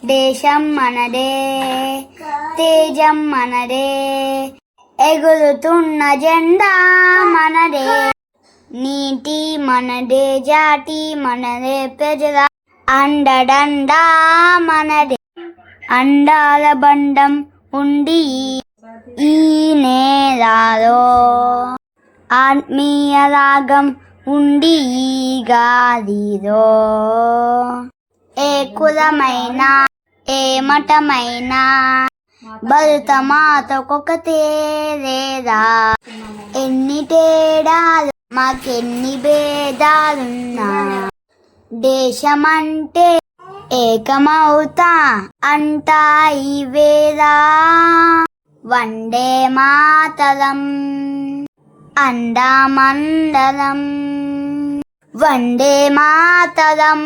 దేశం మనదే, తేజం మనదే, ఎగురుతున్న జెండా మనదే. నీటి మనదే, జాతి మనదే, ప్రజల అండదండా మనదే. అండాల బండం ఉండి ఈ నేలలో, ఆత్మీయ రాగం ఉండి ఈ గాలిలో. ఏ కులమైనా ఏ మతమైనా భరతమాతకొకతే లేదా. ఎన్ని తేడాలు మాకెన్ని భేదాలున్నా దేశమంటే ఏకమవుతా అంతా ఈ వేళ. వందే మాతరం అండామండలం, వందే మాతరం.